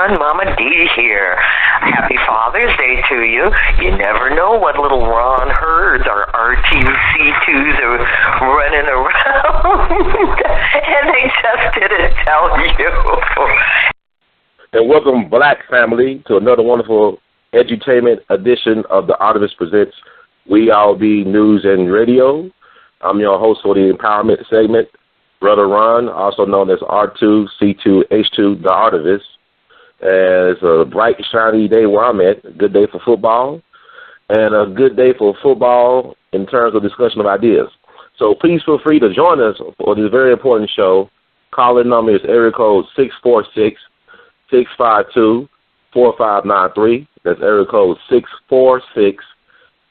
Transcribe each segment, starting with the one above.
Ron, Mama D here. Happy Father's Day to you. You never know what little Ron herds or RTC2s are running around, and they just didn't tell you. And welcome, Black family, to another wonderful edutainment edition of the Artivist Presents We All Be News and Radio. I'm your host for the empowerment segment, Brother Ron, also known as R2C2H2, the Artivist. And it's a bright, shiny day where I'm at, a good day for football, and a good day for football in terms of discussion of ideas. So please feel free to join us for this very important show. Call-in number is area code 646-652-4593. That's area code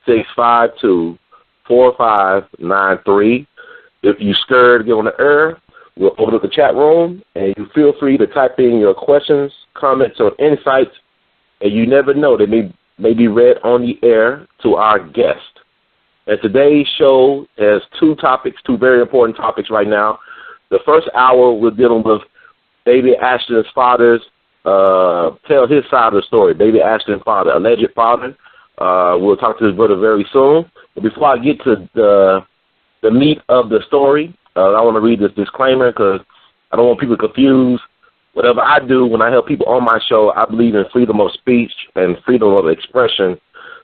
646-652-4593. If you're scared to get on the air, we'll open up the chat room, and you feel free to type in your questions, comments, or insights, and you never know, they may be read on the air to our guest. And today's show has two very important topics right now. The first hour, we're dealing with Baby Ashton's father's, tell his side of the story, Baby Ashton's father, alleged father. We'll talk to his brother very soon. But before I get to the meat of the story, I want to read this disclaimer because I don't want people confused. Whatever I do when I help people on my show, I believe in freedom of speech and freedom of expression.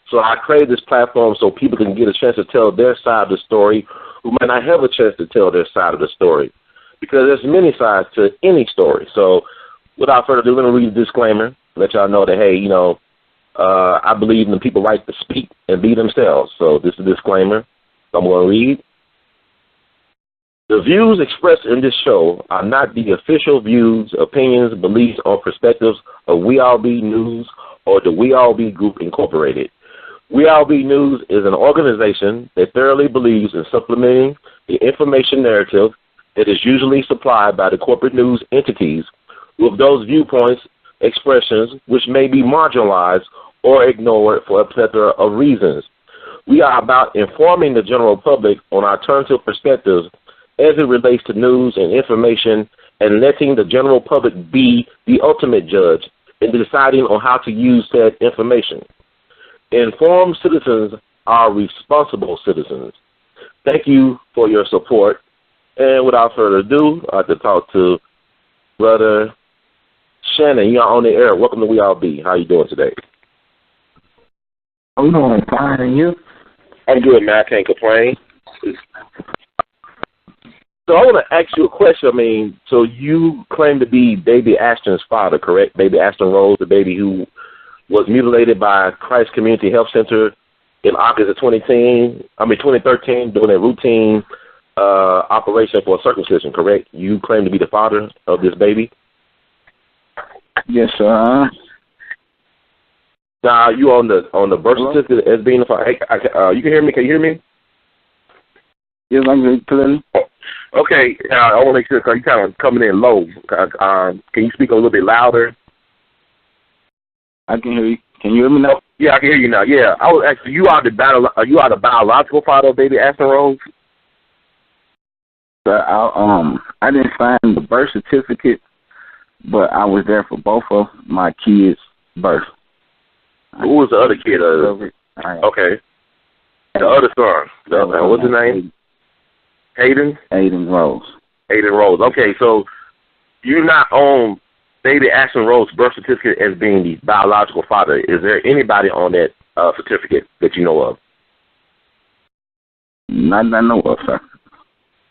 So I created this platform so people can get a chance to tell their side of the story who may not have a chance to tell their side of the story, because there's many sides to any story. So without further ado, let me read the disclaimer, let y'all know that, hey, I believe in the people's right to speak and be themselves. So this is a disclaimer I'm going to read. The views expressed in this show are not the official views, opinions, beliefs, or perspectives of We All Be News or the We All Be Group Incorporated. We All Be News is an organization that thoroughly believes in supplementing the information narrative that is usually supplied by the corporate news entities with those viewpoints, expressions, which may be marginalized or ignored for a plethora of reasons. We are about informing the general public on alternative perspectives as it relates to news and information, and letting the general public be the ultimate judge in deciding on how to use that information. Informed citizens are responsible citizens. Thank you for your support. And without further ado, I'd like to talk to Brother Shannon. You're on the air. Welcome to We All Be. How are you doing today? I'm doing fine, and you? I'm good, man. I can't complain. So I want to ask you a question. So you claim to be Baby Ashton's father, correct? Baby Ashton Rose, the baby who was mutilated by Christ Community Health Center in August of 2013, doing a routine operation for circumcision, correct? You claim to be the father of this baby? Yes, sir. Now, you on the birth certificate as being the father? Hey, you can hear me? Can you hear me? Yes, I'm good, clearly. Okay, I want to make sure, because you're kind of coming in low. Can you speak a little bit louder? I can hear you. Can you hear me now? Yeah, I can hear you now. Yeah, I was actually. You are the biological father of Baby Ashton Rose? So I didn't sign the birth certificate, but I was there for both of my kids' birth. Who was the other kid? Okay. The other son. What's his name? Hayden? Hayden Rose. Hayden Rose. Okay, so you're not on Baby Ashton Rose's birth certificate as being the biological father. Is there anybody on that certificate that you know of? Not that I know of, sir.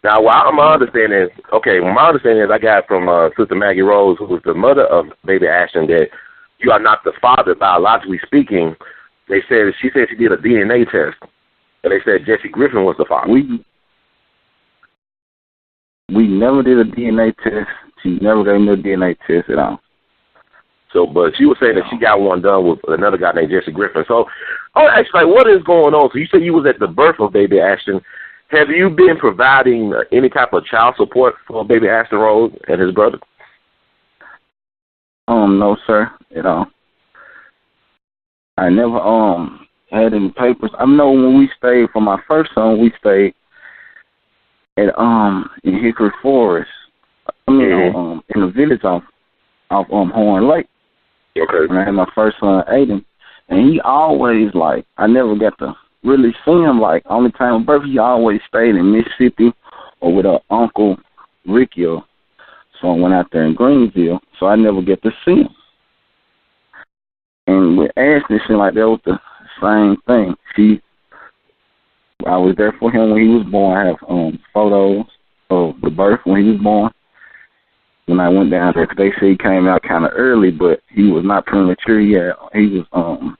Now, my understanding is I got from Sister Maggie Rose, who was the mother of Baby Ashton, that you are not the father biologically speaking. She said she did a DNA test, and they said Jesse Griffin was the father. We never did a DNA test. She never gave me a DNA test at all. So, but she was saying that she got one done with another guy named Jesse Griffin. So, actually, what is going on? So you said you was at the birth of Baby Ashton. Have you been providing any type of child support for Baby Ashton Rose and his brother? No, sir, at all. I never had any papers. I know when we stayed for my first son, we stayed at in Hickory Forest. In the village off Horn Lake. Okay. When I had my first son, Aiden, and he always, like, I never got to really see him. Like, only time of birth, he always stayed in Mississippi or with our uncle Ricky. So I went out there in Greenville, so I never get to see him. And with Ashton, it seemed like that was the same thing. I was there for him when he was born. I have photos of the birth when he was born. When I went down there, 'cause they said he came out kind of early, but he was not premature. He was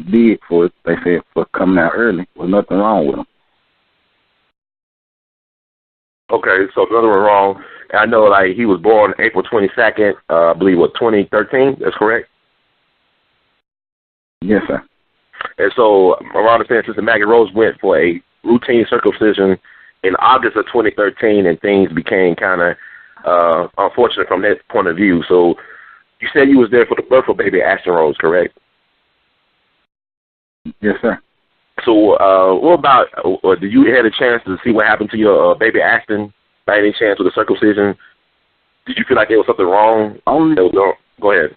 big for it. They said for coming out early. There was nothing wrong with him. Okay, so nothing wrong. I know, like, he was born April 22nd, I believe, 2013? That's correct? Yes, sir. And so, around the time, Sister Maggie Rose went for a routine circumcision in August of 2013, and things became kind of unfortunate from that point of view. So, you said you was there for the birth of baby Ashton Rose, correct? Yes, sir. So, what about, did you had a chance to see what happened to your baby Ashton by any chance with the circumcision? Did you feel like there was something wrong? Go ahead.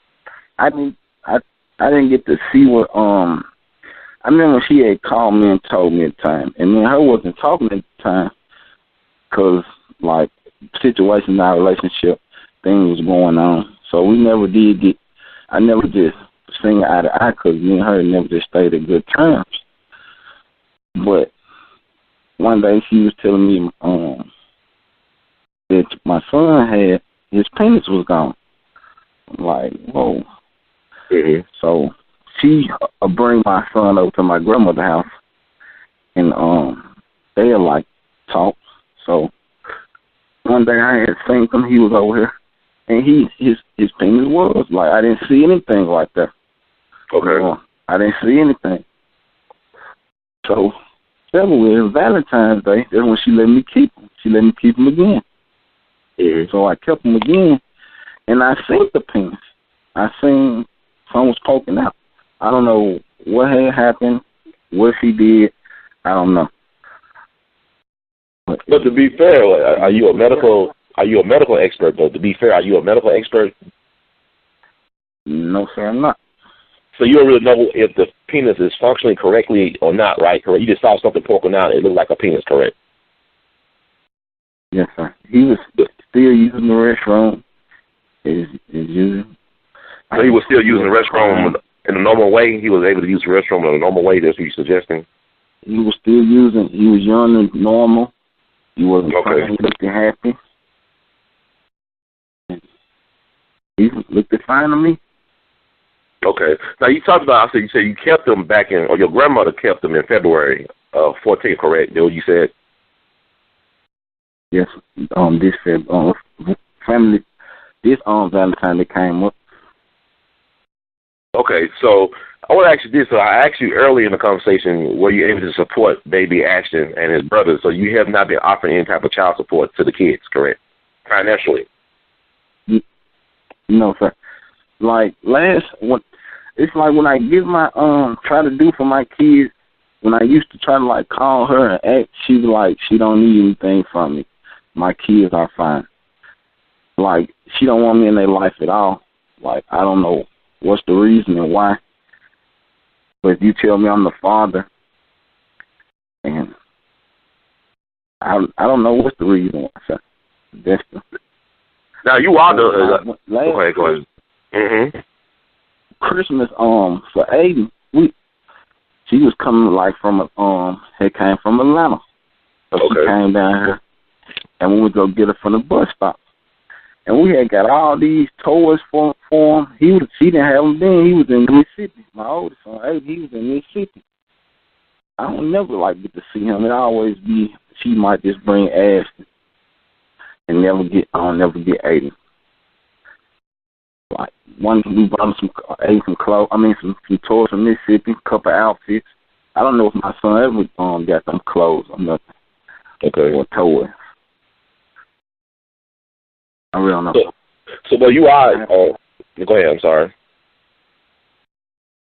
I didn't get to see what, I remember she had called me and told me at the time, and me and her wasn't talking at the time because, like, situation in our relationship, things was going on. So we never did I never just seen eye to eye because me and her never just stayed at good terms. But one day she was telling me that my son had, his penis was gone. I'm like, whoa. Mm-hmm. So she bring my son over to my grandmother's house, and they like talk. So one day I had seen him. He was over here, and his penis was like, I didn't see anything like that. Okay. I didn't see anything. So February, Valentine's Day, that's when she let me keep him. She let me keep him again. Mm-hmm. So I kept him again, and I seen the penis. I seen something was poking out. I don't know what had happened, what she did. I don't know. But to be fair, are you a medical expert though? To be fair, are you a medical expert? No, sir, I'm not. So you don't really know if the penis is functioning correctly or not, right? Correct. You just saw something poking out. It looked like a penis, correct? Yes, sir. He was still using the restroom. Is using. So he was still using the restroom in a normal way? He was able to use the restroom in a normal way? That's what you're suggesting? He was still using. He was young and normal. He wasn't crying. He looked happy. He looked fine to me. Okay. Now, you talked about, you said you kept them back in, or your grandmother kept them in February 14th, correct? That's what you said? Yes. This family, this Valentine that came up. Okay, so I want to ask you this. So I asked you earlier in the conversation, were you able to support baby Ashton and his brother? So you have not been offering any type of child support to the kids, correct? Financially? No, sir. Like it's like when I give my try to do for my kids. When I used to try to like call her and act, she was like, she don't need anything from me. My kids are fine. Like she don't want me in their life at all. Like I don't know what's the reason and why. But if you tell me I'm the father, and I don't know what's the reason why, sir. That's now you are the okay, go ahead. Mm-hmm. Christmas for Aiden, she was coming like from had came from Atlanta. So okay. She came down here and we would go get her from the bus stop. And we had got all these toys for him. She didn't have them then. He was in Mississippi. My oldest son, Aiden, he was in Mississippi. I don't never like get to see him. It always be she might just bring Ashton and never get Aiden. Like one, we bought him some clothes. I mean, some toys from Mississippi, a couple outfits. I don't know if my son ever got them clothes or nothing. Okay. Or toys. I really don't know. So but you are. Go ahead. I'm sorry.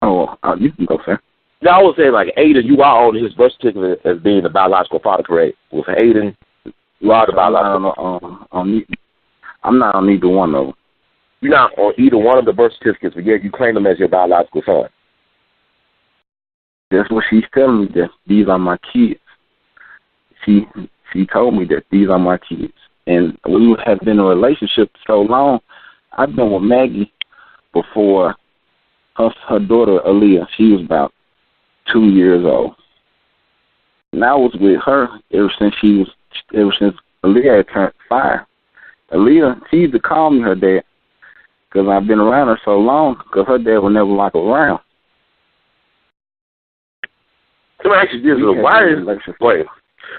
You can go, sir. No, I was saying like Aiden, you are on his birth certificate as being the biological father, correct? With Aiden, you are the biological. I'm not on either one of them. You're not on either one of the birth certificates, but yet you claim them as your biological son. That's what she's telling me, that these are my kids. She told me that these are my kids. And we have been in a relationship so long. I've been with Maggie before her daughter, A.L.L. She was about 2 years old. And I was with her ever since A.L.L. had turned 5. A.L.L., she used to call me her dad because I've been around her so long, because her dad was never like around. Let me ask you this: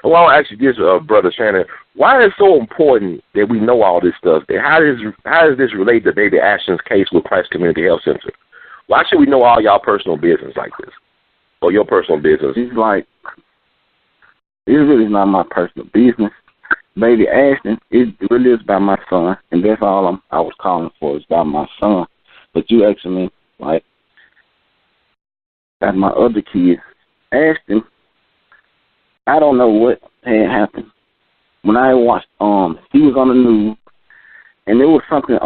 I'll ask you this, Brother Shannon. Why is it so important that we know all this stuff? And how does this relate to Baby Ashton's case with Christ Community Health Center? Why should we know all y'all personal business like this, or your personal business? It's like, it really not my personal business. Baby Ashton, it really is about my son, and that's all I was calling for. It's about my son. But you asking me, like, about my other kids. Ashton, I don't know what had happened. When I watched, he was on the news, and there was something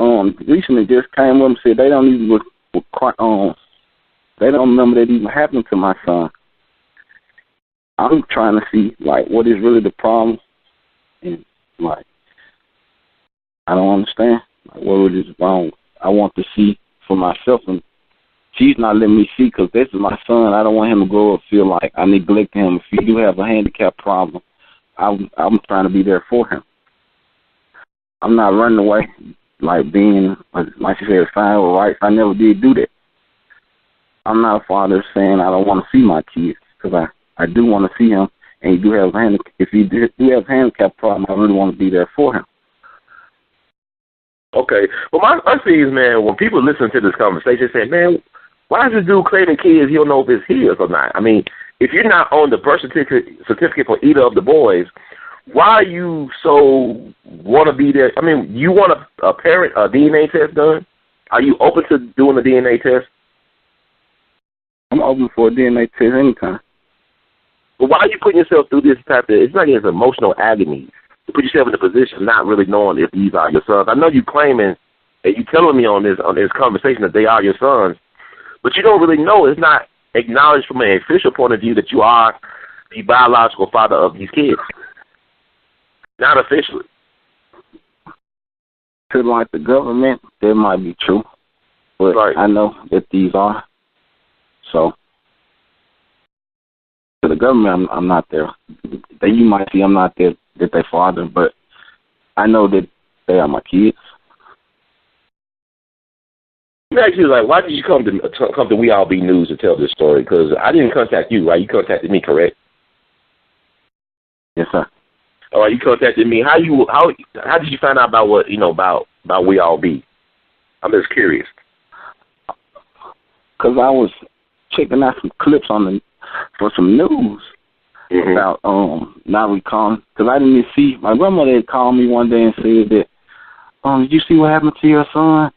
recently just came up and said they don't even they don't remember that even happened to my son. I'm trying to see, like, what is really the problem, and, like, I don't understand, like, what is wrong. I want to see for myself, and she's not letting me see, because this is my son. I don't want him to grow up feel like I neglect him. If he do have a handicap problem, I'm trying to be there for him. I'm not running away, like being, like she said, fine with rights. I never did do that. I'm not a father saying I don't want to see my kids, because I do want to see him, and he do have a handicap. If he do have a handicap problem, I really want to be there for him. Okay. Well, my thing is, man, when people listen to this conversation, say, man, why is this dude claiming kids? He don't know if it's his or not. I mean, if you're not on the birth certificate for either of the boys, why are you so want to be there? I mean, you want a parent, a DNA test done? Are you open to doing a DNA test? I'm open for a DNA test anytime. But why are you putting yourself through this type of, it's like it's emotional agony to put yourself in a position not really knowing if these are your sons? I know you claiming, and you telling me on this conversation that they are your sons, but you don't really know. It's not acknowledged from an official point of view that you are the biological father of these kids. Not officially. To, like, the government, that might be true, but right. I know that these are. So, to the government, I'm not there. You might see I'm not there, that they father, but I know that they are my kids. Actually, like, why did you come to We All Be News to tell this story? Because I didn't contact you, right? You contacted me, correct? Yes, sir. All right, you contacted me. How did you find out about what about We All Be? I'm just curious. Because I was checking out some clips for some news about not recalling. Because I didn't see, my grandmother had called me one day and said that, did you see what happened to your son?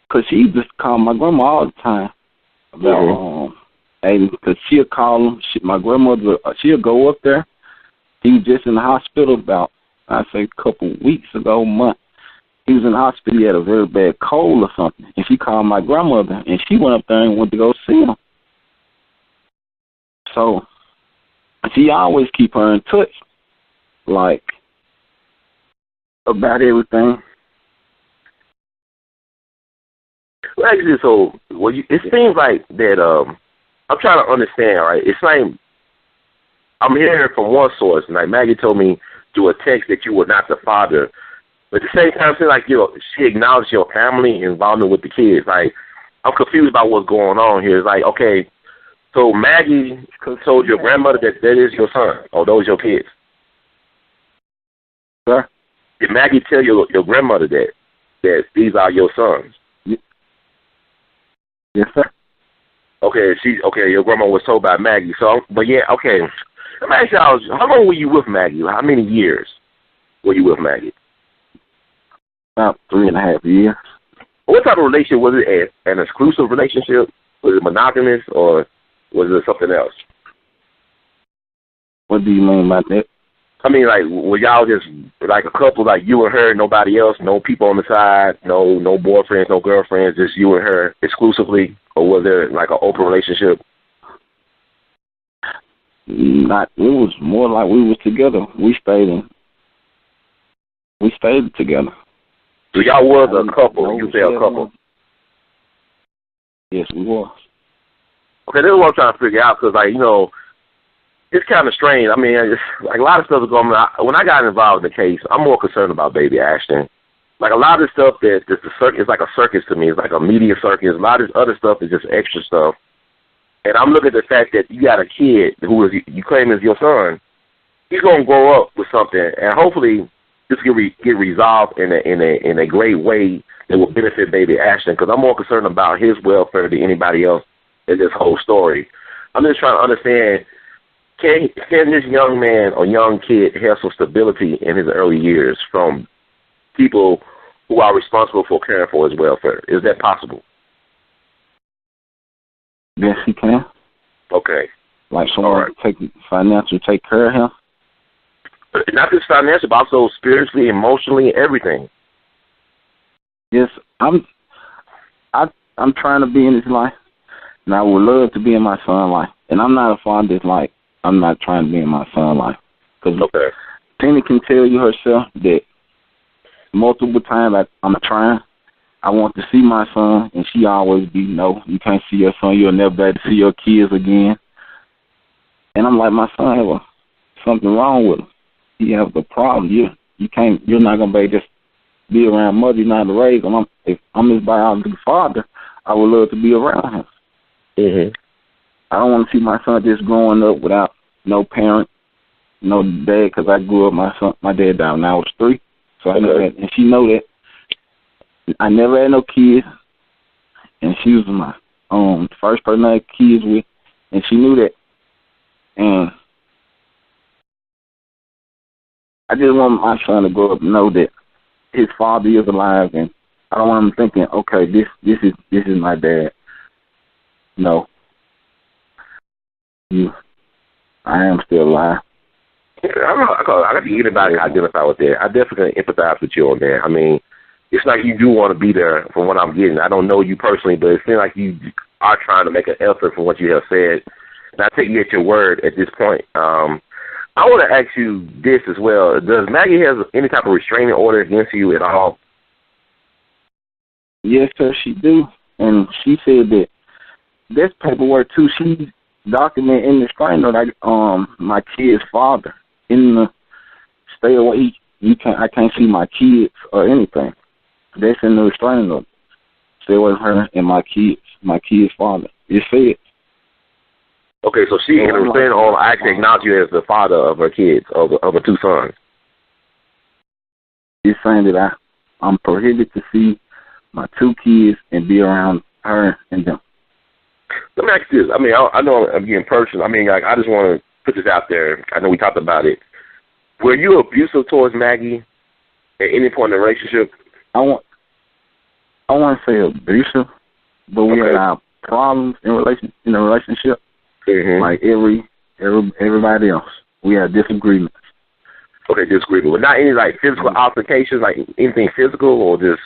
Because she used to call my grandma all the time about, because she'll call him. My grandmother, she'll go up there. He was just in the hospital about, I'd say, a couple weeks ago, month. He was in the hospital. He had a very bad cold or something. And she called my grandmother, and she went up there and went to go see him. So she always keep her in touch, like, about everything. Well, actually, it seems like that, I'm trying to understand, right? It's like, I'm hearing from one source, and like Maggie told me through a text that you were not the father. But at the same time, it seems like she acknowledged your family involvement with the kids. Like, I'm confused about what's going on here. It's like, okay, so Maggie told your grandmother that is your son, or those your kids. Sir? Did Maggie tell your grandmother that these are your sons? Yes, sir. Okay, your grandma was told by Maggie. So, but yeah, okay. Let me ask you, how long were you with Maggie? How many years were you with Maggie? About 3.5 years. What type of relationship was it? An exclusive relationship? Was it monogamous, or was it something else? What do you mean by that? I mean, like, were y'all just like a couple, like you and her, nobody else, no people on the side, no boyfriends, no girlfriends, just you and her exclusively, or was there like an open relationship? Not. It was more like we was together. We stayed together. So y'all was a couple. You say a couple. Yes, we was. Okay, this is what I'm trying to figure out, because, like, you know, it's kind of strange. I mean, it's, like, a lot of stuff is going on. When I got involved in the case, I'm more concerned about baby Ashton. Like, a lot of the stuff it's like a circus to me. It's like a media circus. A lot of this other stuff is just extra stuff. And I'm looking at the fact that you got a kid who is, you claim is your son. He's going to grow up with something, and hopefully this can get resolved in a great way that will benefit baby Ashton, because I'm more concerned about his welfare than anybody else in this whole story. I'm just trying to understand, can this young man or young kid have some stability in his early years from people who are responsible for caring for his welfare? Is that possible? Yes, he can. Okay. Like someone take care of him? Not just financially, but also spiritually, emotionally, everything. Yes, I'm trying to be in his life, and I would love to be in my son's life. And I'm not a father that's like, I'm not trying to be in my son's life. Because Penny can tell you herself that multiple times I'm trying. I want to see my son, and she always be, no, you can't see your son. You'll never be able to see your kids again. And I'm like, my son have something wrong with him. He has a problem. You're not gonna be able to just be around mother. You're not to raise him. If I'm his biological father, I would love to be around him. Mm-hmm. I don't want to see my son just growing up without no parent, no dad. Because I grew up, my dad died when I was 3, so I know that, and she know that. I never had no kids, and she was my first person I had kids with, and she knew that. And I just want my son to grow up and know that his father is alive, and I don't want him thinking, okay, this is my dad. No, I am still alive. I think anybody can identify with that. I definitely empathize with you on that. I mean, it's like you do want to be there from what I'm getting. I don't know you personally, but it seems like you are trying to make an effort from what you have said. And I take you at your word at this point. I want to ask you this as well. Does Maggie have any type of restraining order against you at all? Yes, sir, she do. And she said that there's paperwork, too. She documented in the restraining order, my kid's father in the stay away. I can't see my kids or anything. That's in the restraining order. Stay away from her and my kid's father. It said. Okay, so she in the restraining order actually acknowledge you as the father of her kids, of her 2 sons. It's saying that I'm prohibited to see my 2 kids and be around her and them. Let me ask you this. I mean, I know I'm getting personal. I mean, like, I just want to put this out there. I know we talked about it. Were you abusive towards Maggie at any point in the relationship? I want to say abusive, but we had our problems in the relationship. Mm-hmm. Like everybody else, we had disagreements. Okay, disagreement, but not any like physical altercations, like anything physical, or just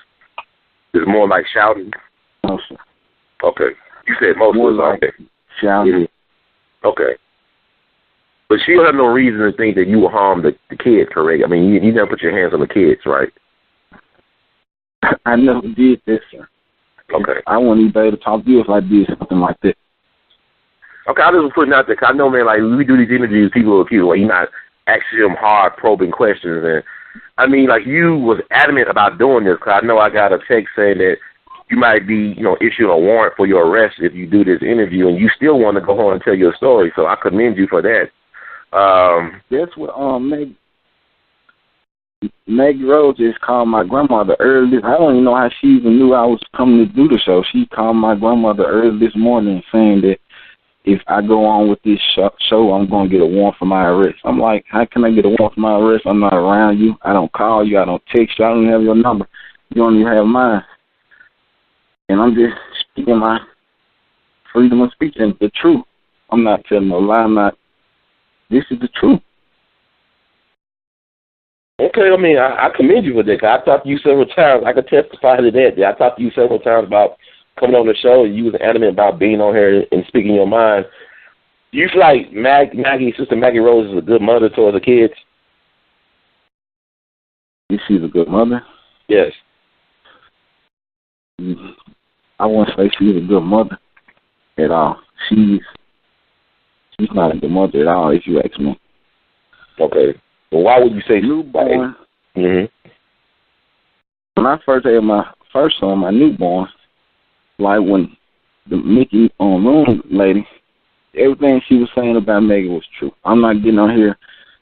more like shouting. Mostly. Okay, you said mostly. More like shouting. Mm-hmm. Okay, but she don't have no reason to think that you will harm the kids, correct? I mean, you never put your hands on the kids, right? I never did this, sir. Okay. I wouldn't even be able to talk to you if I did something like that. Okay, I just putting out there, because I know, man, like, we do these interviews, people where you're not asking them hard, probing questions. And, I mean, like, you was adamant about doing this, because I know I got a text saying that you might be, issuing a warrant for your arrest if you do this interview, and you still want to go home and tell your story. So I commend you for that. That's what Maggie Rose just called my grandmother early. I don't even know how she even knew I was coming to do the show. She called my grandmother early this morning saying that if I go on with this show, I'm going to get a warrant for my arrest. I'm like, how can I get a warrant for my arrest? I'm not around you. I don't call you. I don't text you. I don't even have your number. You don't even have mine. And I'm just speaking my freedom of speech and the truth. I'm not telling no lie. This is the truth. Okay, I mean, I commend you for that. 'Cause I talked to you several times. I could testify to that. I talked to you several times about coming on the show. You was adamant about being on here and speaking your mind. Do you feel like Sister Maggie Rose is a good mother towards the kids? She's a good mother? Yes. I wouldn't say she's a good mother at all. She's not a good mother at all, if you ask me. Okay. Well, why would you say newborn? Mm-hmm. When I first had my first son, my newborn, like when the Mickey room lady, everything she was saying about Megan was true. I'm not getting on here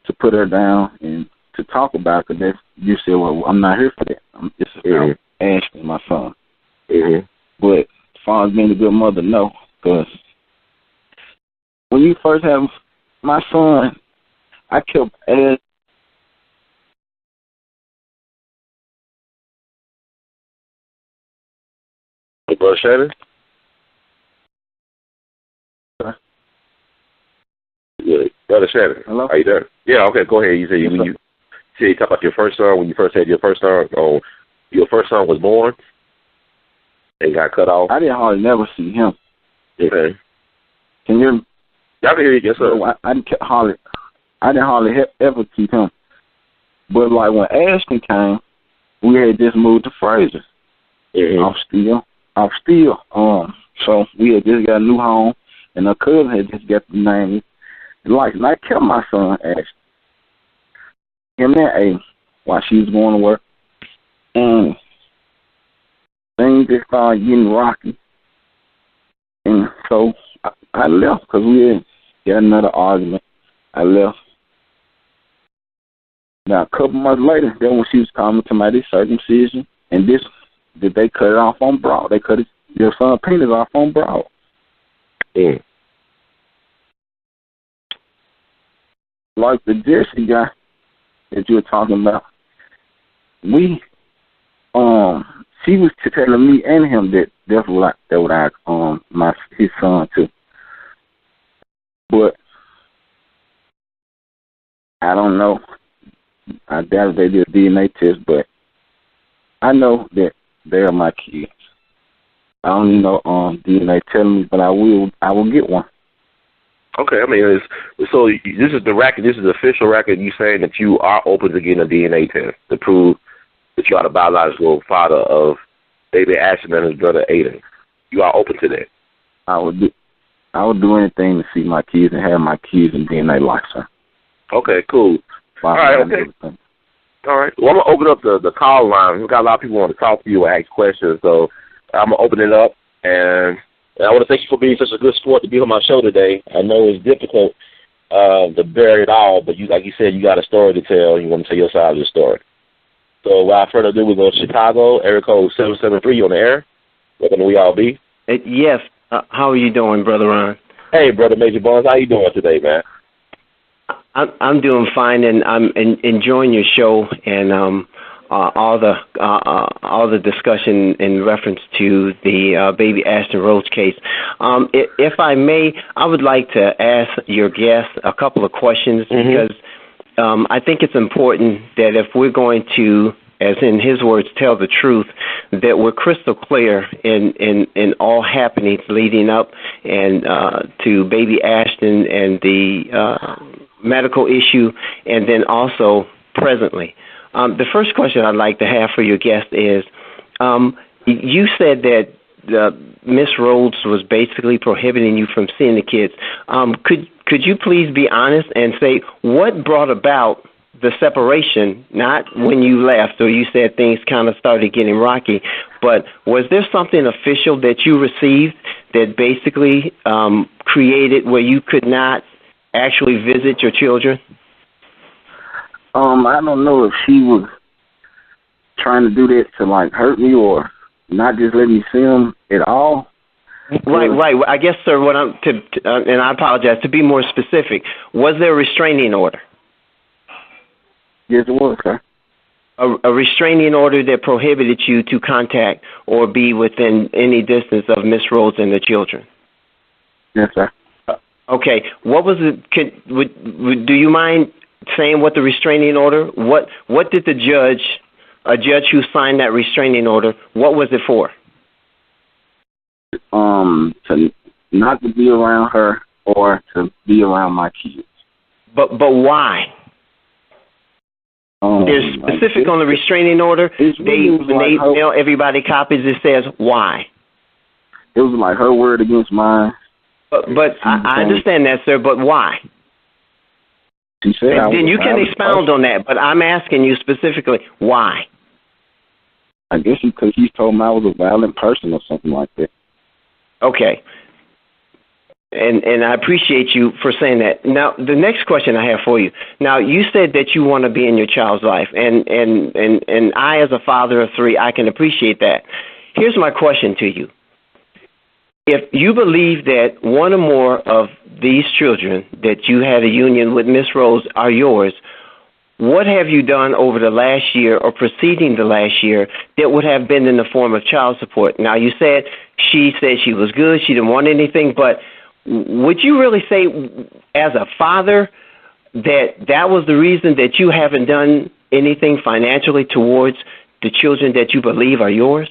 to put her down and to talk about it, because you said, well, I'm not here for that. I'm just about Ashton, my son. Mm-hmm. But as far as being a good mother, no, because when you first have my son, I kept asking. Hey, Brother Shannon? Yeah, Brother Shannon. Hello? Are you there? Yeah, okay, go ahead. You said you talk about your first son, when you first had your first son, your first son was born and got cut off. I didn't hardly never see him. Okay. Can you hear me? Y'all can hear you, yes, sir. So I didn't hardly ever keep him. But like when Ashton came, we had just moved to Fraser. Off Steel. So we had just got a new home, and her cousin had just got the name. And I kept my son Ashton. Him and A while she was going to work. And things just started getting rocky. And so I left because we had got another argument. I left. Now, a couple months later, then when she was calling to my circumcision, and that they cut it off on Broad. They cut your son's penis off on Broad. Yeah. Like the Jesse guy that you were talking about, she was telling me and him that would ask his son too. But I don't know. I doubt they did a DNA test, but I know that they are my kids. I don't need no DNA telling me, but I will get one. Okay, I mean, so this is the record. This is the official record. You saying that you are open to getting a DNA test to prove that you are the biological father of baby Ashton and his brother Aiden. You are open to that. I would do anything to see my kids and have my kids in DNA license. Okay, cool. All right, okay. All right. Well, I'm going to open up the call line. We've got a lot of people who want to talk to you and ask questions, so I'm going to open it up. And I want to thank you for being such a good sport to be on my show today. I know it's difficult to bear it all, but like you said, you got a story to tell. You want to tell your side of the story. So without further ado, we're going to Chicago, area code 773 on the air. Welcome to We All Be. Yes. How are you doing, Brother Ron? Hey, Brother Major Bones. How you doing today, man? I'm doing fine, and I'm enjoying your show and all the discussion in reference to the baby Ashton Rhodes case. If I may, I would like to ask your guest a couple of questions because I think it's important that if we're going to, as in his words, tell the truth, that we're crystal clear in all happenings leading up and to baby Ashton and the medical issue, and then also presently. The first question I'd like to have for your guest is, you said that Miss Rhodes was basically prohibiting you from seeing the kids. Could you please be honest and say what brought about the separation, not when you left or you said things kind of started getting rocky, but was there something official that you received that basically created where you could not actually visit your children? I don't know if she was trying to do that to hurt me or not just let me see them at all. Right. I guess, sir, what and I apologize, to be more specific, was there a restraining order? Yes, it was, sir. A restraining order that prohibited you to contact or be within any distance of Miss Rhodes and the children? Yes, sir. Okay. What was it? Do you mind saying what the restraining order, what did a judge who signed that restraining order, what was it for? To not to be around her or to be around my kids. But why? There's specific on the restraining order. When they mail everybody copies, it says why. It was like her word against mine. But I understand that, sir, but why? She said then you can expound on that, but I'm asking you specifically, why? I guess because he told me I was a violent person or something like that. Okay. And I appreciate you for saying that. Now, the next question I have for you. Now, you said that you want to be in your child's life, and I, as a father of 3, I can appreciate that. Here's my question to you. If you believe that one or more of these children that you had a union with Miss Rose are yours, what have you done over the last year or preceding the last year that would have been in the form of child support? Now, you said she was good, she didn't want anything, but would you really say as a father that was the reason that you haven't done anything financially towards the children that you believe are yours?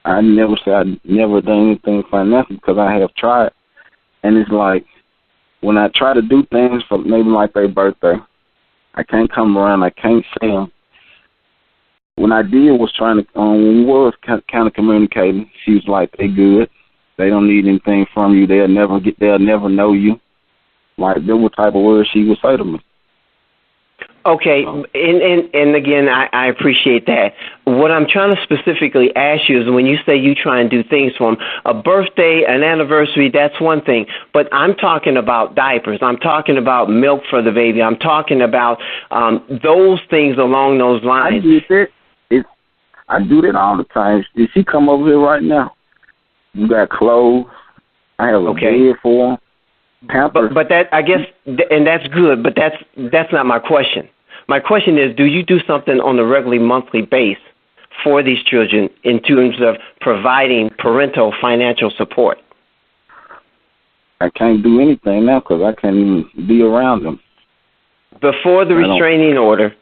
I never said I never done anything financially because I have tried. And it's like when I try to do things for maybe like their birthday, I can't come around, I can't see them. When I did was trying to, when we was kind of communicating, she was like, they good. They don't need anything from you. They'll never know you. Like, there were type of words she would say to me. Okay, and again, I appreciate that. What I'm trying to specifically ask you is when you say you try and do things for them, a birthday, an anniversary, that's one thing. But I'm talking about diapers. I'm talking about milk for the baby. I'm talking about those things along those lines. I do that all the time. Did she come over here right now? You got clothes. I have a bed for them. But that, I guess, and that's good, but that's not my question. My question is, do you do something on a regular monthly basis for these children in terms of providing parental financial support? I can't do anything now because I can't even be around them. Before the restraining order,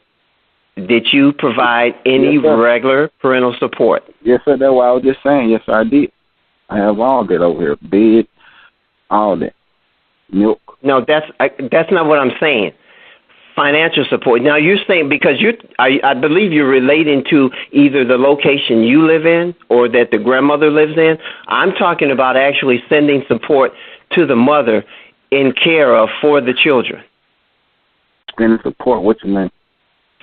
did you provide any regular parental support? Yes, sir. That's what I was just saying. Yes, I did. I have all that over here. Bed, all that. Milk. No, that's not what I'm saying. Financial support. Now you're saying because I believe you're relating to either the location you live in or that the grandmother lives in. I'm talking about actually sending support to the mother in care of for the children. Sending support. What you mean?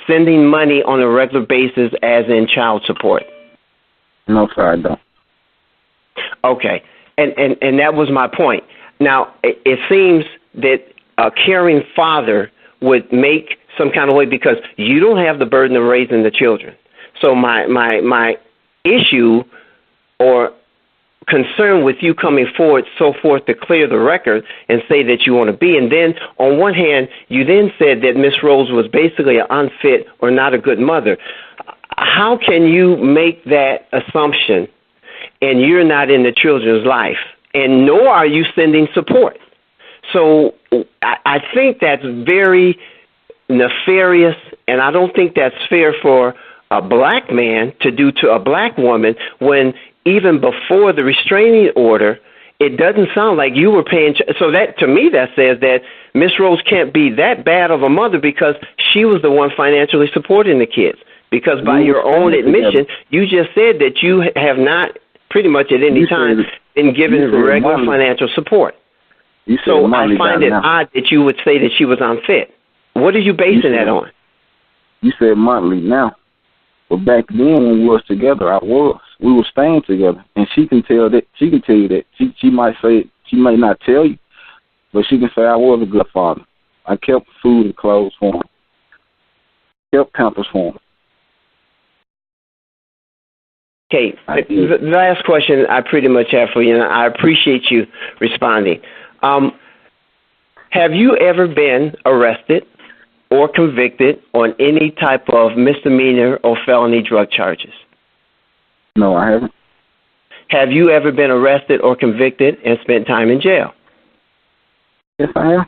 Sending money on a regular basis, as in child support. No, sir, I don't. Okay, and that was my point. Now, it seems that a caring father would make some kind of way because you don't have the burden of raising the children. So my issue or concern with you coming forward so forth to clear the record and say that you want to be. And then on one hand, you then said that Miss Rose was basically an unfit or not a good mother. How can you make that assumption and you're not in the children's life? And nor are you sending support. So I think that's very nefarious, and I don't think that's fair for a black man to do to a black woman when even before the restraining order, it doesn't sound like you were paying. So that, to me, that says that Miss Rose can't be that bad of a mother because she was the one financially supporting the kids. Because by your own admission, you just said that you have not pretty much at any time been given regular financial support. So I find it odd that you would say that she was unfit. What are you basing that on? You said monthly now. But back then when we was together, we were staying together. And she can tell you that. She might say, she may not tell you, but she can say I was a good father. I kept food and clothes for him. Kept pampers for him. Okay, the last question I pretty much have for you, and I appreciate you responding. Have you ever been arrested or convicted on any type of misdemeanor or felony drug charges? No, I haven't. Have you ever been arrested or convicted and spent time in jail? Yes, I have.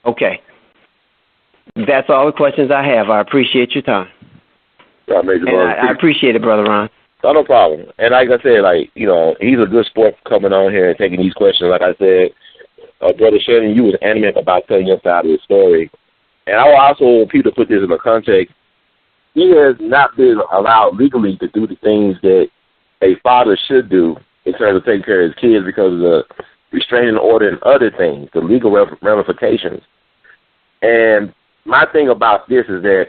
Okay. That's all the questions I have. I appreciate your time. I appreciate it, Brother Ron. No problem. And like I said, he's a good sport coming on here and taking these questions. Like I said, Brother Shannon, you was animate about telling your side of the story. And I will also want people to put this in the context. He has not been allowed legally to do the things that a father should do in terms of taking care of his kids because of the restraining order and other things, the legal ramifications. And my thing about this is that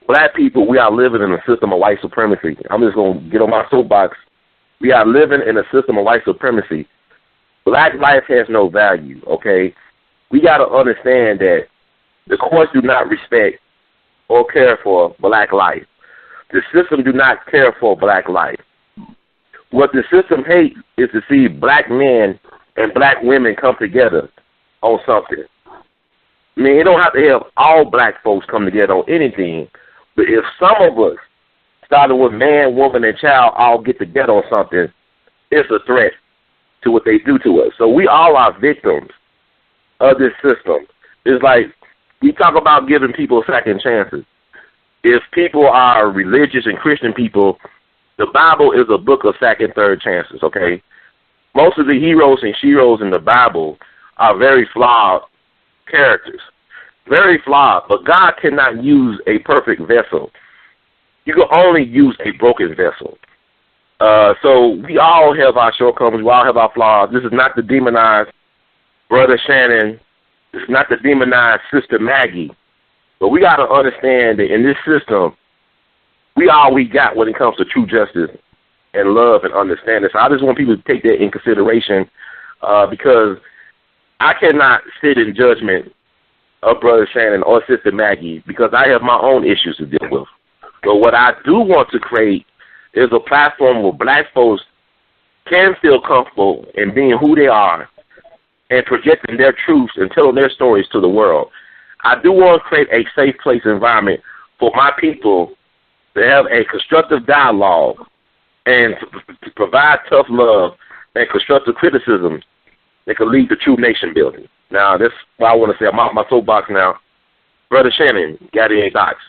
black people, we are living in a system of white supremacy. I'm just going to get on my soapbox. We are living in a system of white supremacy. Black life has no value, okay? We got to understand that the courts do not respect or care for black life. The system do not care for black life. What the system hates is to see black men and black women come together on something. I mean, it don't have to have all black folks come together on anything, but if some of us, starting with man, woman, and child, all get together on something, it's a threat to what they do to us. So we all are victims of this system. It's like we talk about giving people second chances. If people are religious and Christian people, the Bible is a book of second, third chances, okay? Most of the heroes and sheroes in the Bible are very flawed characters. Very flawed, but God cannot use a perfect vessel. You can only use a broken vessel. So we all have our shortcomings. We all have our flaws. This is not to demonize Brother Shannon. This is not to demonize Sister Maggie. But we got to understand that in this system, we got when it comes to true justice and love and understanding. So I just want people to take that in consideration because I cannot sit in judgment of Brother Shannon or Sister Maggie because I have my own issues to deal with. But what I do want to create is a platform where black folks can feel comfortable in being who they are and projecting their truths and telling their stories to the world. I do want to create a safe place environment for my people to have a constructive dialogue and to provide tough love and constructive criticism that can lead to true nation building. Now, that's what I want to say. I'm out my soapbox now. Brother Shannon, got any thoughts?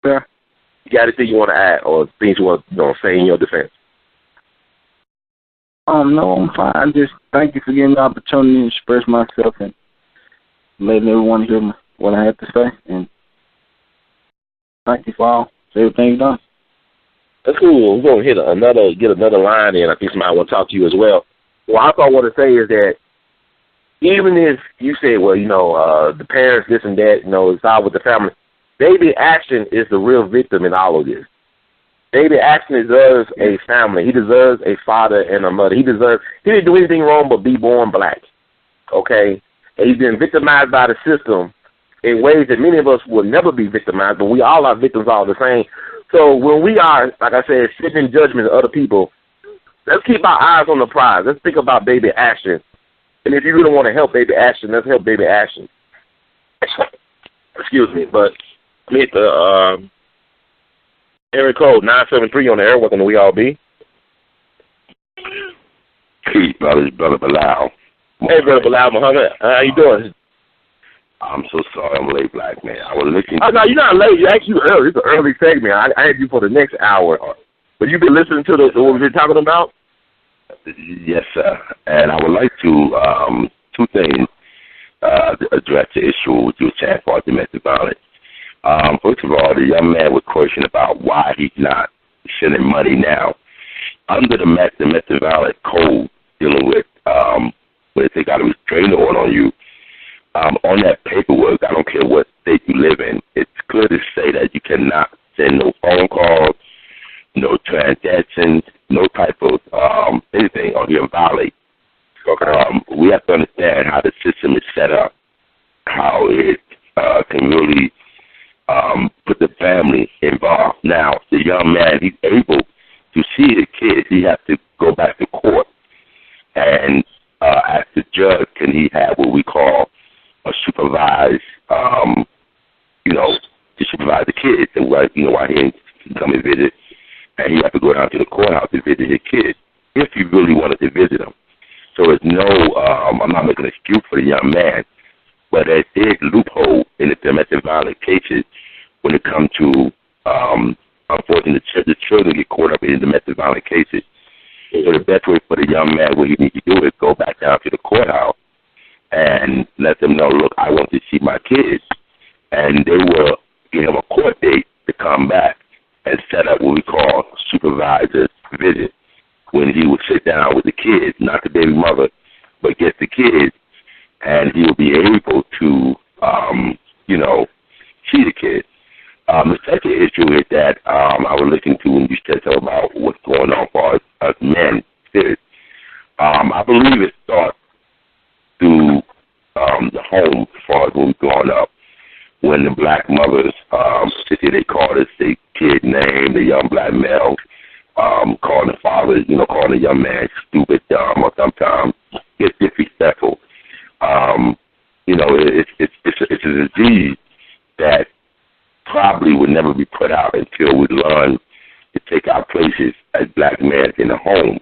Yeah. You got anything you want to add or things you want to say in your defense? No, I'm fine. Just thank you for getting the opportunity to express myself and letting everyone hear what I have to say. And thank you for all everything you've done. That's cool. We're going to get another line in. I think somebody want to talk to you as well. What I want to say is that even if you say, well, the parents, this and that, it's all with the family, Baby Ashton is the real victim in all of this. Baby Ashton deserves a family. He deserves a father and a mother. He didn't do anything wrong but be born black, okay? And he's been victimized by the system in ways that many of us will never be victimized, but we all are victims all the same. So when we are, like I said, sitting in judgment of other people, let's keep our eyes on the prize. Let's think about Baby Ashton. And if you really want to help Baby Ashton, let's help Baby Ashton. Excuse me, but meet the area code 973 on the air. Welcome to We All Be. Hey, brother Bilal. Hey, brother Bilal Muhammad. How you doing? I'm so sorry I'm late, black man. I was listening. Oh, no, you're not late. You actually early. It's an early segment. I had you for the next hour. But you've been listening to what we've been talking about? Yes, sir. And I would like to, two things, address the issue with your chat for domestic violence. First of all, the young man was questioning about why he's not sending money now. Under the domestic violence code dealing with where they got a restraining order on you, on that paperwork, I don't care what state you live in, it's clear to say that you cannot send no phone calls, no transactions, no type of anything, or you're violate. We have to understand how the system is set up, how it can really put the family involved. Now, the young man, he's able to see his kids. He has to go back to court and ask the judge, can he have what we call a supervised, to supervise the kids, and while he ain't come and visit, and he has to go down to the courthouse to visit his kids, if he really wanted to visit them. So it's no, I'm not making an excuse for the young man, but there is loophole in the domestic violence cases when it comes to, unfortunately, the children get caught up in domestic violence cases. So the best way for the young man, what he needs to do is go back down to the courthouse and let them know, look, I want to see my kids. And they will give him a court date to come back and set up what we call supervisor's visit, when he would sit down with the kids, not the baby mother, but get the kids, and he will be able to, see the kids. The second issue is that I was listening to when you said something about what's going on for us men. I believe it starts through the home as far as when we're growing up. When the black mothers, they call this the kid name, the young black male, calling the father, calling the young man stupid, dumb, or sometimes it's disrespectful. It's a disease that probably would never be put out until we learn to take our places as black men in the home.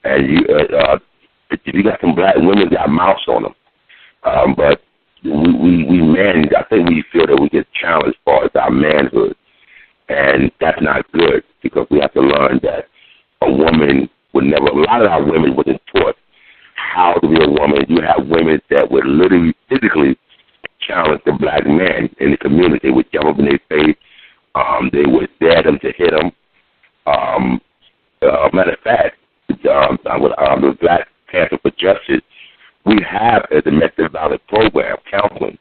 And you got some black women got mouths on them, but we men, I think we feel that we get challenged as far as our manhood, and that's not good, because we have to learn that a woman would never. A lot of our women wasn't taught how to be a woman. You have women that would literally, physically challenge the black man in the community. They would jump up in their face. They would dare them to hit them. Matter of fact, the Black Panther for Justice, we have a domestic violence program, counseling,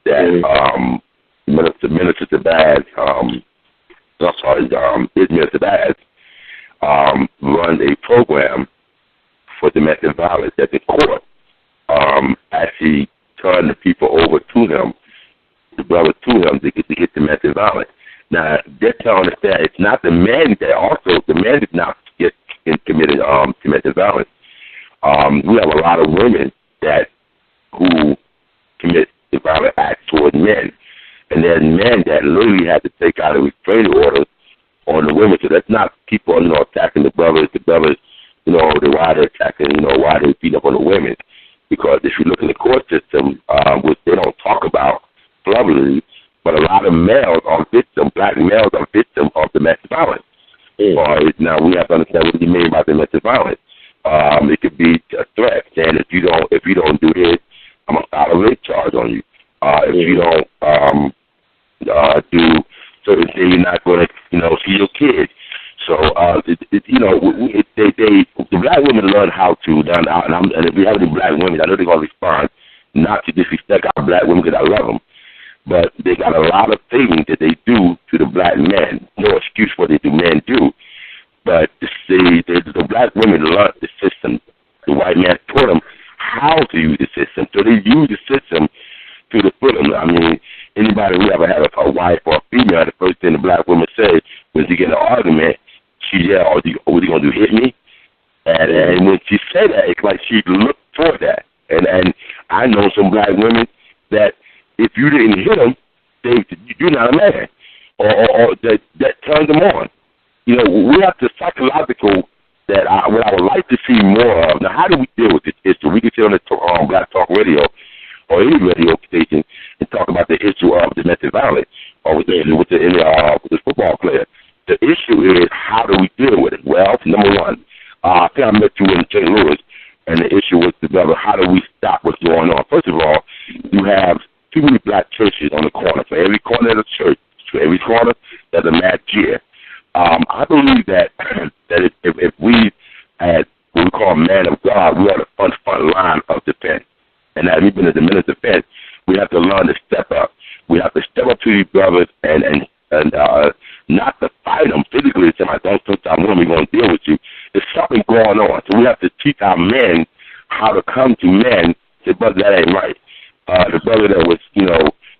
that Minister Tabaz, Minister Tabaz runs a program for domestic violence that the court actually turned the people over to him, the brothers to him, to get domestic violence. Now, just to understand, it's not the men that also, the men did not get committed domestic violence. We have a lot of women who commit the violent acts towards men, and there's men that literally have to take out a restraining order on the women. So that's not people, attacking the brothers, why they're attacking, why they beat up on the women. Because if you look in the court system, which they don't talk about publicly, but a lot of males are victims, black males are victims of domestic violence. Now we have to understand what you mean by domestic violence. It could be a threat, saying if you don't do this, I'm gonna file a rape charge on you. If you don't do certain things, you're not gonna see your kids. So the black women learn how to, and if we have any black women, I know they're gonna respond, not to disrespect our black women because I love them, but they got a lot of things that they do to the black men. No excuse for what they do, men do. But the black women learned the system. The white man taught them how to use the system. So they use the system to the fullest. I mean, anybody who ever had a wife or a female, the first thing the black woman says when she get in an argument, she yells, what are you going to do, hit me? And when she said that, it's like she looked for that. And I know some black women that if you didn't hit them, you're not a man. Or that turns them on. We have the psychological that what I would like to see more of. Now, how do we deal with this issue? We can sit on the Black Talk Radio or any radio station and talk about the issue of domestic violence or with the football player. The issue is, how do we deal with it? Well, number one, I think I met you in St. Louis, and the issue was developed, how do we stop what's going on? First of all, you have too many black churches on the corner. For every corner of the church, for every corner, there's a mass jeer. I believe that if we had what we call man of God, we are the front line of defense. And as we've been in the minister of defense, we have to learn to step up. We have to step up to these brothers and not to fight them physically and say, don't touch our woman, we're going to deal with you. There's something going on. So we have to teach our men how to come to men, say, brother, that ain't right. The brother that was,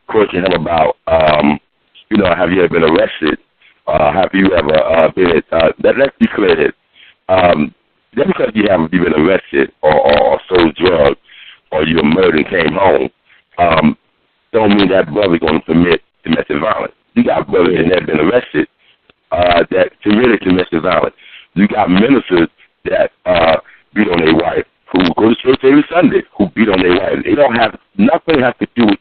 questioning him about, have you ever been arrested? Have you ever been, let's be clear that, just because you haven't been arrested or sold drugs or you were murdered and came home, don't mean that brother's going to commit domestic violence. You got brothers that have been arrested that committed domestic violence. You got ministers that beat on their wife, who go to church every Sunday, who beat on their wife. They don't have nothing has to do with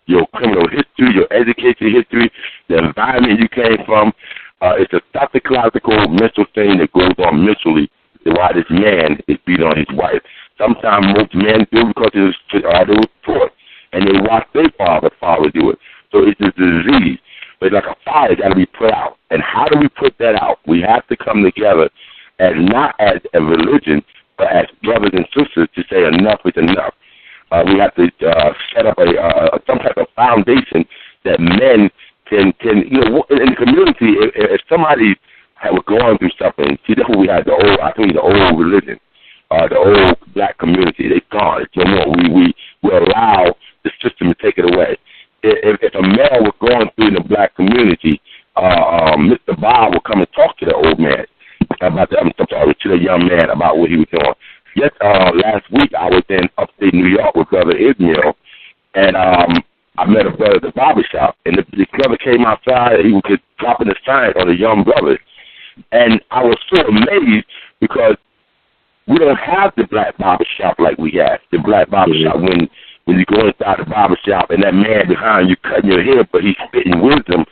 your criminal history, your education history, the environment you came from. It's a psychological mental thing that goes on mentally. Why this man is beating on his wife. Sometimes most men do because they were taught, and they watch their father do it. So it's a disease. But it's like a fire got to be put out. And how do we put that out? We have to come together, and not as a religion, but as brothers and sisters to say enough is enough. We have to set up some type of foundation that men can in the community. If somebody was going through something, see, that's what we had. The old religion, the old black community. They gone. It's no more. We allow the system to take it away. If a male was going through in the black community, Mr. Bob would come and talk to the old man about to the young man about what he was doing. Yes, last week I was in upstate New York with Brother Israel, and I met a brother at the barbershop, and the brother came outside, and he was just dropping a sign on the young brothers. And I was so amazed because we don't have the black barbershop like we have. The black barbershop, when you go inside the barbershop and that man behind you cutting your hair, but he's spitting wisdom,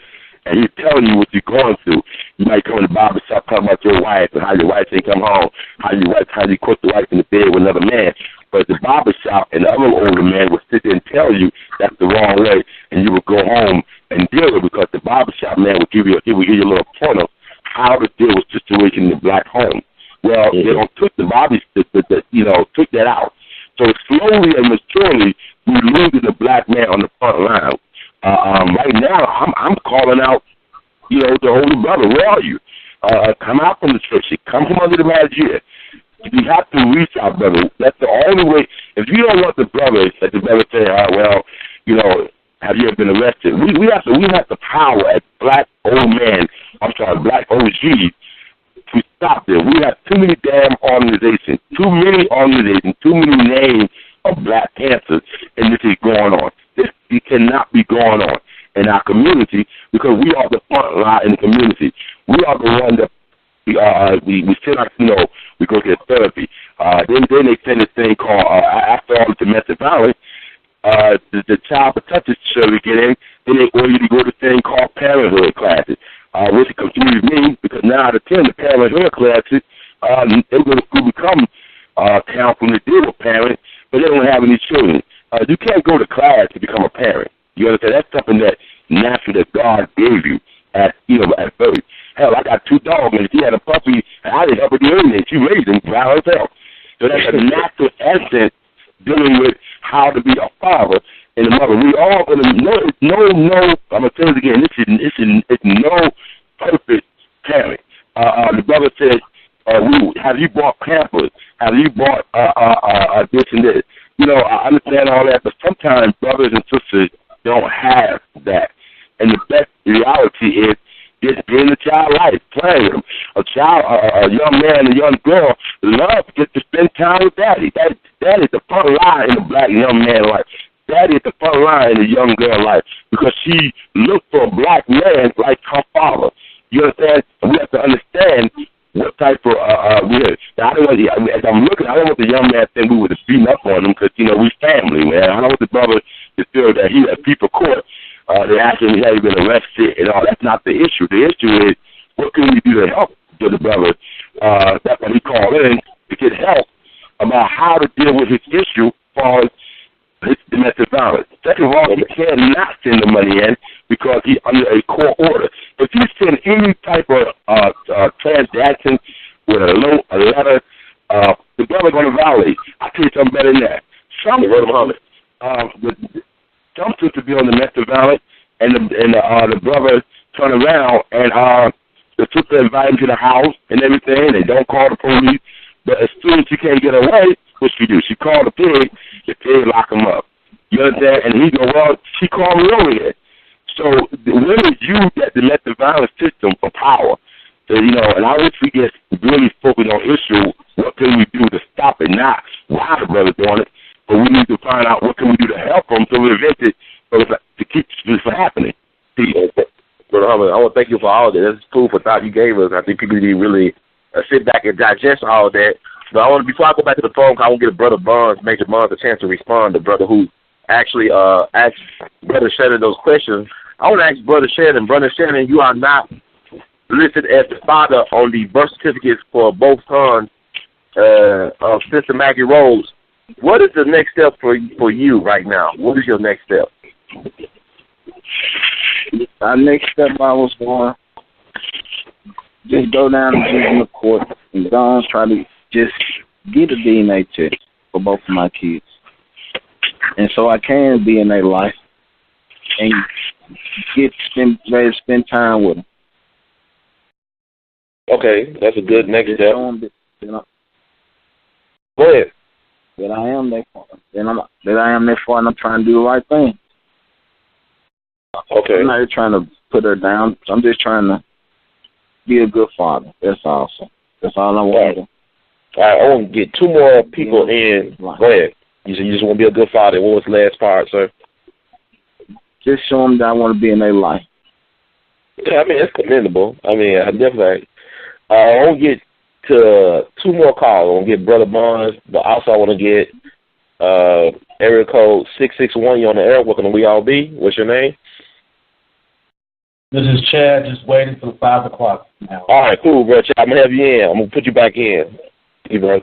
and he's telling you what you're going through. You might come in the barbershop talking about your wife and how your wife ain't come home, how you caught the wife in the bed with another man. But the barbershop and the other older man would sit there and tell you that's the wrong way, and you would go home and deal with it because the barbershop man would give you a little pointer how to deal with situation in the black home. Well, they don't took the took that out. So slowly and maturely, we're losing the black man on the front line. Right now, I'm calling out, the older brother. Where are you? Come out from the church. Come from under the Magic. You have to reach out, brother. That's the only way. If you don't want the brother, let the brother say, have you ever been arrested? We have the power as black OGs to stop them. We have too many damn organizations, too many names of Black Panthers, and this is going on. It cannot be going on in our community because we are the front line in the community. We are the one that we sit out, we go to therapy. Then they send this thing called, after all the domestic violence, the child protective service get in, then they order you to go to this thing called parenthood classes, which confuses me because now I attend the parenthood classes, they're going to become counseling to deal with parents, but they don't have any children. You can't go to class to become a parent. You understand? That's something that naturally that God gave you at birth. Hell, I got 2 dogs, and if you had a puppy, I didn't help her do anything. She raised them by herself. So that's a natural essence dealing with how to be a father and a mother. We all going to know, I'm going to tell you again, it's no perfect parent. The brother said, have you bought Pampers? Have you bought this and this? I understand all that, but sometimes brothers and sisters don't have that. And the best reality is just being a child life, playing with them. A young man and a young girl love to get to spend time with daddy. That is the front line in the black young man life. That is the front line in the young girl life because she looked for a black man like her father. You understand? And we have to understand what type of Now, as I'm looking, I don't want the young man to think we would have beaten up on him because, we family, man. I don't want the brother to feel that he at people court. They asked him, have you been arrested and all. That's not the issue. The issue is, what can we do to help the brother? That's why he called in to get help about how to deal with his issue as far as his domestic violence. Second of all, he cannot send the money in because he's under a court order. If you send any type of transaction with a letter, the brother's going to violate. I'll tell you something better than that. Something to be on domestic violence, and the brother turn around and the sister invite him to the house and everything, and don't call the police. But as soon as she can't get away, what she do? She called the pig lock him up. You understand? And he go, well, she called me over here. So women use that domestic violence system for power. So, and I wish we get really focused on issue. What can we do to stop it? Not why the brother's doing it, but we need to find out what can we do to help them so we prevent it to keep this from happening. Brother Hummel, I want to thank you for all of that. That's food for thought you gave us. I think people need to really sit back and digest all that But I want before I go back to the phone, I want to give Brother Barnes, Major Barnes, a chance to respond. The brother who actually asked Brother Shannon those questions. I want to ask Brother Shannon, you are not listed as the father on the birth certificates for both sons of Sister Maggie Rose. What is the next step for you right now? What is your next step? Our next step, I was going just go down to juvenile court and go on try to just get a DNA test for both of my kids, and so I can be in their life and ready to spend time with them. Okay, that's a good next step. Go ahead. That I am their father. That I am their father, and I'm trying to do the right thing. Okay. I'm not trying to put her down. I'm just trying to be a good father. That's all. So that's all I want to do. All right, I want to get two more people in. Go ahead. You said you just want to be a good father. What was the last part, sir? Just show them that I want to be in their life. Yeah, I mean, that's commendable. I mean, I definitely. I want to get to two more calls. I want to get Brother Barnes, but also I want to get area code 661. You're on the air. Welcome to We All Be. What's your name? This is Chad, just waiting for 5 o'clock now. All right, cool, bro. Chad, I'm going to have you in. I'm going to put you back in. Bro.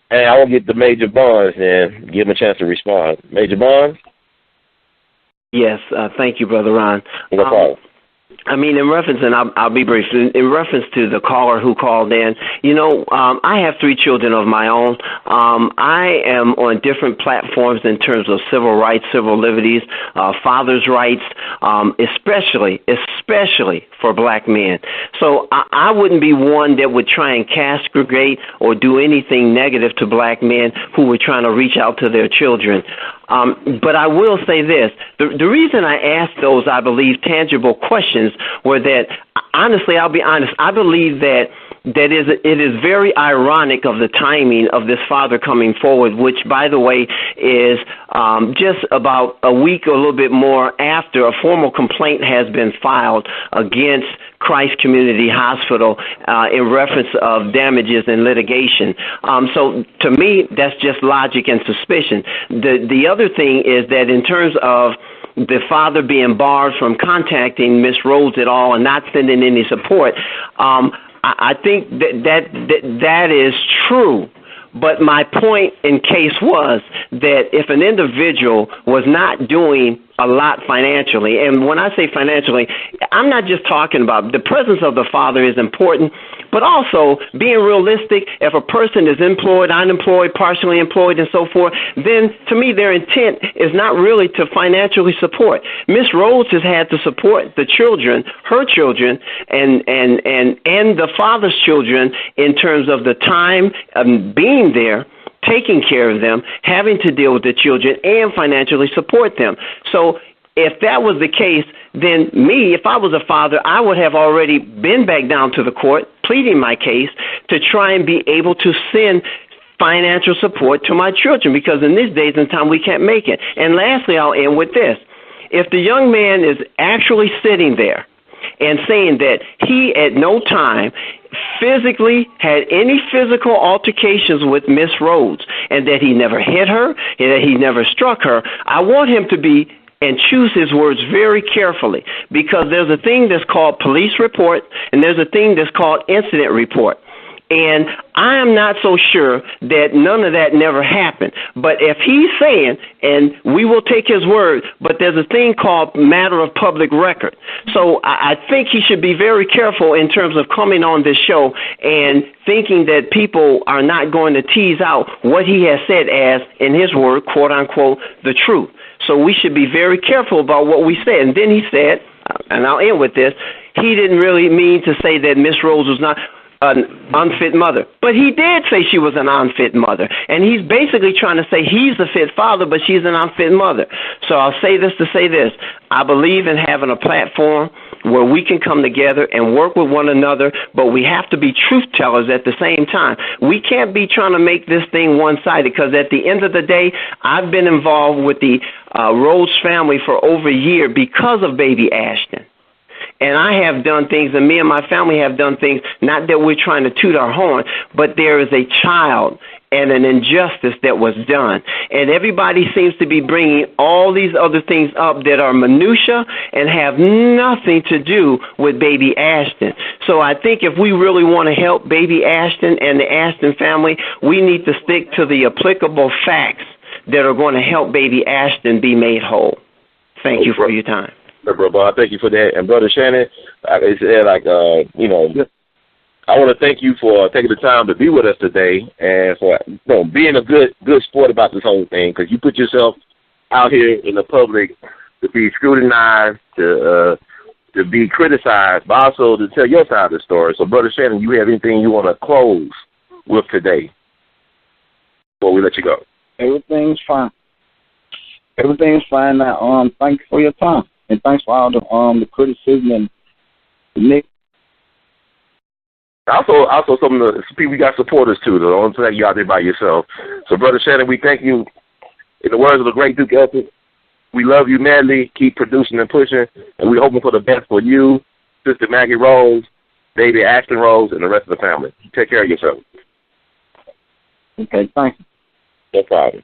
And I want to get the Major Barnes and give him a chance to respond. Major Barnes? Yes, thank you, Brother Ron. No problem. I mean, in reference, and I'll be brief, in reference to the caller who called in, I have 3 children of my own. I am on different platforms in terms of civil rights, civil liberties, fathers' rights, especially for black men. So I wouldn't be one that would try and castrate or do anything negative to black men who were trying to reach out to their children. But I will say this. The reason I asked those, I believe, tangible questions were that, honestly, I'll be honest, I believe that it is very ironic of the timing of this father coming forward, which, by the way, is just about a week or a little bit more after a formal complaint has been filed against Christ Community Hospital in reference of damages and litigation. So to me, that's just logic and suspicion. The other thing is that in terms of the father being barred from contacting Miss Rhodes at all and not sending any support, I think that is true. But my point in case was that if an individual was not doing a lot financially, and when I say financially, I'm not just talking about the presence of the father is important, but also being realistic. If a person is employed, unemployed, partially employed, and so forth, then to me their intent is not really to financially support. Miss Rhodes has had to support the children, her children, and the father's children in terms of the time being there, taking care of them, having to deal with the children, and financially support them. So if that was the case, then me, if I was a father, I would have already been back down to the court, pleading my case, to try and be able to send financial support to my children, because in these days and time we can't make it. And lastly, I'll end with this. If the young man is actually sitting there and saying that he at no time physically had any physical altercations with Miss Rhodes and that he never hit her and that he never struck her, I want him to be and choose his words very carefully, because there's a thing that's called police report and there's a thing that's called incident report. And I am not so sure that none of that never happened. But if he's saying, and we will take his word, but there's a thing called matter of public record. So I think he should be very careful in terms of coming on this show and thinking that people are not going to tease out what he has said as, in his word, quote unquote, the truth. So we should be very careful about what we say. And then he said, and I'll end with this, he didn't really mean to say that Miss Rhodes was not an unfit mother. But he did say she was an unfit mother. And he's basically trying to say he's a fit father, but she's an unfit mother. So I'll say this to say this. I believe in having a platform where we can come together and work with one another, but we have to be truth tellers at the same time. We can't be trying to make this thing one-sided, because at the end of the day, I've been involved with the Rhodes family for over a year because of baby Ashton. And I have done things, and me and my family have done things, not that we're trying to toot our horn, but there is a child and an injustice that was done. And everybody seems to be bringing all these other things up that are minutia and have nothing to do with baby Ashton. So I think if we really want to help baby Ashton and the Ashton family, we need to stick to the applicable facts that are going to help baby Ashton be made whole. Thank you for your time. Bro, I thank you for that. And Brother Shannon, like I said, you know, I want to thank you for taking the time to be with us today and for being a good sport about this whole thing, because you put yourself out here in the public to be scrutinized, to be criticized, but also to tell your side of the story. So, Brother Shannon, you have anything you want to close with today before we let you go? Everything's fine. Everything's fine now. Thank you for your time, and thanks for all the criticism and the Nick. Also, some of the people, we got supporters too. Don't think you out there by yourself. So, Brother Shannon, we thank you. In the words of the great Duke Epic, we love you madly. Keep producing and pushing, and we're hoping for the best for you, Sister Maggie Rose, baby Ashton Rose, and the rest of the family. Take care of yourself. Okay, thank you. No problem.